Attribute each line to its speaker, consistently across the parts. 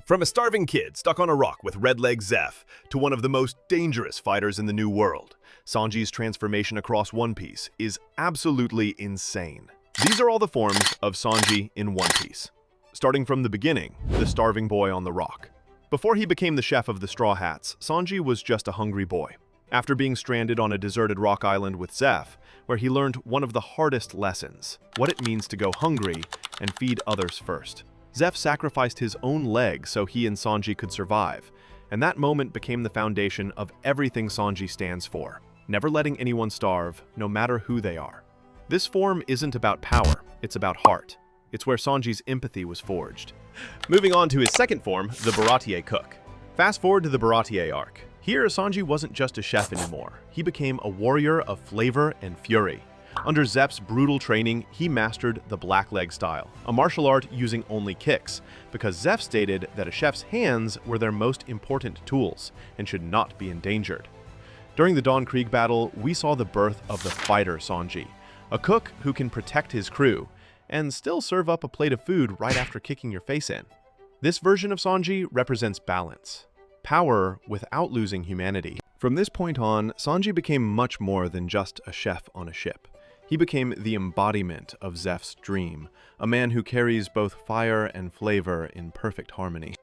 Speaker 1: From a starving kid stuck on a rock with red leg Zeph to one of the most dangerous fighters in the new world, Sanji's transformation across One Piece is absolutely insane. These are all the forms of Sanji in One Piece. Starting from the beginning, the starving boy on the rock. Before he became the chef of the Straw Hats, Sanji was just a hungry boy. After being stranded on a deserted rock island with Zeph, where he learned one of the hardest lessons, what it means to go hungry and feed others first. Zeph sacrificed his own leg so he and Sanji could survive, and that moment became the foundation of everything Sanji stands for, never letting anyone starve, no matter who they are. This form isn't about power, it's about heart. It's where Sanji's empathy was forged. Moving on to his second form, the Baratie cook. Fast forward to the Baratie arc. Here, Sanji wasn't just a chef anymore. He became a warrior of flavor and fury. Under Zeph's brutal training, he mastered the blackleg style, a martial art using only kicks, because Zeph stated that a chef's hands were their most important tools and should not be endangered. During the Dawn Krieg battle, we saw the birth of the fighter Sanji, a cook who can protect his crew and still serve up a plate of food right after kicking your face in. This version of Sanji represents balance, power without losing humanity. From this point on, Sanji became much more than just a chef on a ship. He became the embodiment of Zeph's dream, a man who carries both fire and flavor in perfect harmony.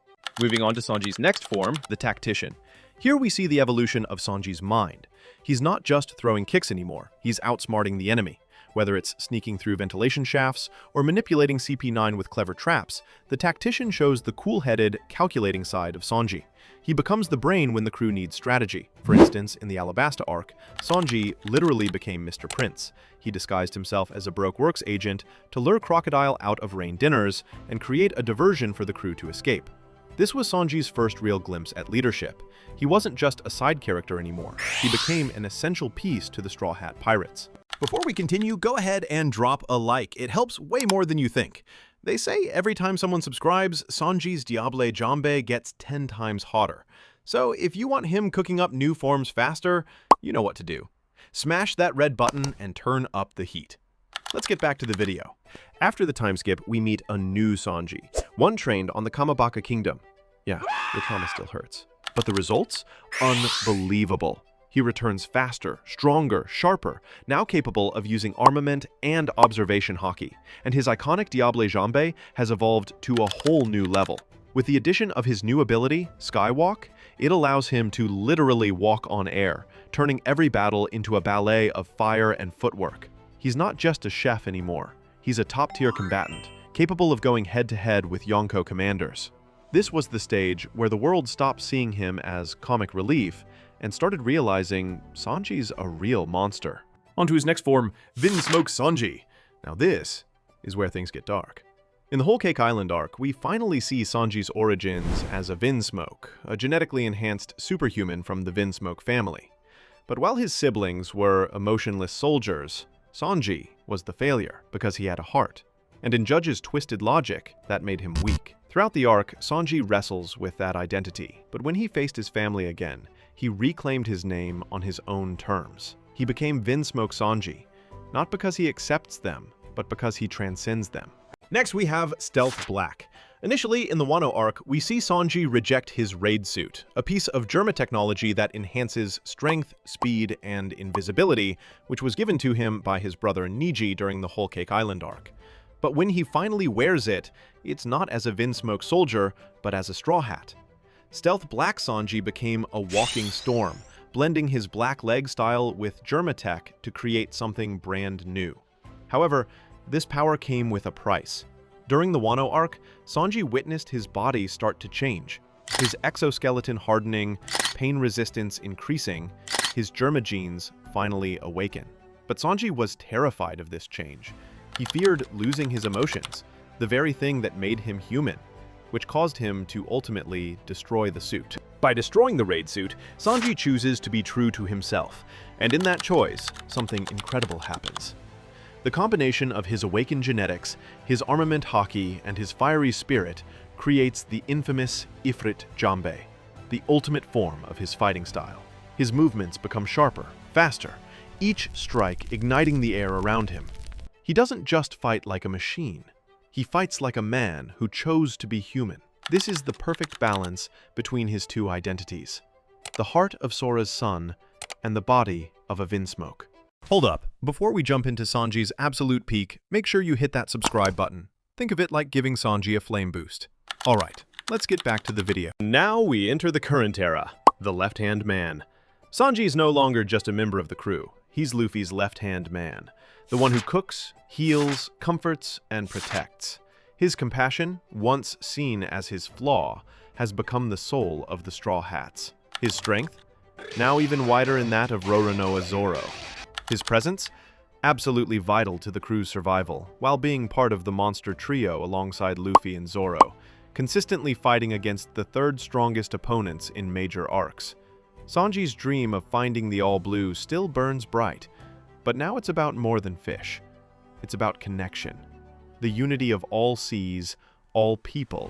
Speaker 1: Moving on to Sanji's next form, the tactician. Here we see the evolution of Sanji's mind. He's not just throwing kicks anymore, he's outsmarting the enemy. Whether it's sneaking through ventilation shafts or manipulating CP9 with clever traps, the tactician shows the cool-headed, calculating side of Sanji. He becomes the brain when the crew needs strategy. For instance, in the Alabasta arc, Sanji literally became Mr. Prince. He disguised himself as a Broke Works agent to lure Crocodile out of rain dinners and create a diversion for the crew to escape. This was Sanji's first real glimpse at leadership. He wasn't just a side character anymore. He became an essential piece to the Straw Hat Pirates. Before we continue, go ahead and drop a like. It helps way more than you think. They say every time someone subscribes, Sanji's Diable Jambe gets 10 times hotter. So if you want him cooking up new forms faster, you know what to do. Smash that red button and turn up the heat. Let's get back to the video. After the time skip, we meet a new Sanji, one trained on the Kamabaka Kingdom. Yeah, the trauma still hurts. But the results? Unbelievable. He returns faster, stronger, sharper, now capable of using armament and observation haki, and his iconic Diable Jambe has evolved to a whole new level. With the addition of his new ability, Skywalk, it allows him to literally walk on air, turning every battle into a ballet of fire and footwork. He's not just a chef anymore. He's a top-tier combatant, capable of going head-to-head with Yonko commanders. This was the stage where the world stopped seeing him as comic relief and started realizing Sanji's a real monster. On to his next form, Vinsmoke Sanji. Now this is where things get dark. In the Whole Cake Island arc, we finally see Sanji's origins as a Vinsmoke, a genetically enhanced superhuman from the Vinsmoke family. But while his siblings were emotionless soldiers, Sanji was the failure because he had a heart. And in Judge's twisted logic, that made him weak. Throughout the arc, Sanji wrestles with that identity, but when he faced his family again, he reclaimed his name on his own terms. He became Vinsmoke Sanji, not because he accepts them, but because he transcends them. Next we have Stealth Black. Initially, in the Wano arc, we see Sanji reject his raid suit, a piece of Germa technology that enhances strength, speed, and invisibility, which was given to him by his brother Niji during the Whole Cake Island arc. But when he finally wears it, it's not as a Vinsmoke soldier, but as a Straw Hat. Stealth Black Sanji became a walking storm, blending his black leg style with Germa tech to create something brand new. However, this power came with a price. During the Wano arc, Sanji witnessed his body start to change, his exoskeleton hardening, pain resistance increasing, his Germa genes finally awaken. But Sanji was terrified of this change. He feared losing his emotions, the very thing that made him human, which caused him to ultimately destroy the suit. By destroying the raid suit, Sanji chooses to be true to himself, and in that choice, something incredible happens. The combination of his awakened genetics, his armament haki, and his fiery spirit creates the infamous Ifrit Jambe, the ultimate form of his fighting style. His movements become sharper, faster, each strike igniting the air around him. He doesn't just fight like a machine. He fights like a man who chose to be human.
Speaker 2: This is the perfect balance between his two identities. The heart of Sora's son and the body of a Vinsmoke.
Speaker 1: Hold up. Before we jump into Sanji's absolute peak, make sure you hit that subscribe button. Think of it like giving Sanji a flame boost. Alright, let's get back to the video. Now we enter the current era, the left-hand man. Sanji's no longer just a member of the crew. He's Luffy's left-hand man. The one who cooks, heals, comforts, and protects. His compassion, once seen as his flaw, has become the soul of the Straw Hats. His strength, now even wider in that of Roronoa Zoro. His presence, absolutely vital to the crew's survival, while being part of the monster trio alongside Luffy and Zoro, consistently fighting against the third strongest opponents in major arcs. Sanji's dream of finding the All Blue still burns bright, but now it's about more than fish. It's about connection. The unity of all seas, all people.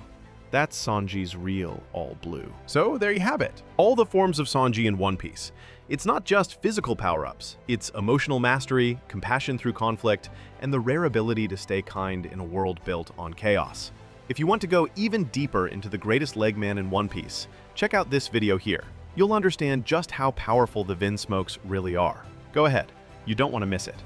Speaker 1: That's Sanji's real All Blue. So there you have it. All the forms of Sanji in One Piece. It's not just physical power-ups. It's emotional mastery, compassion through conflict, and the rare ability to stay kind in a world built on chaos. If you want to go even deeper into the greatest legman in One Piece, check out this video here. You'll understand just how powerful the Vinsmokes really are. Go ahead. You don't want to miss it.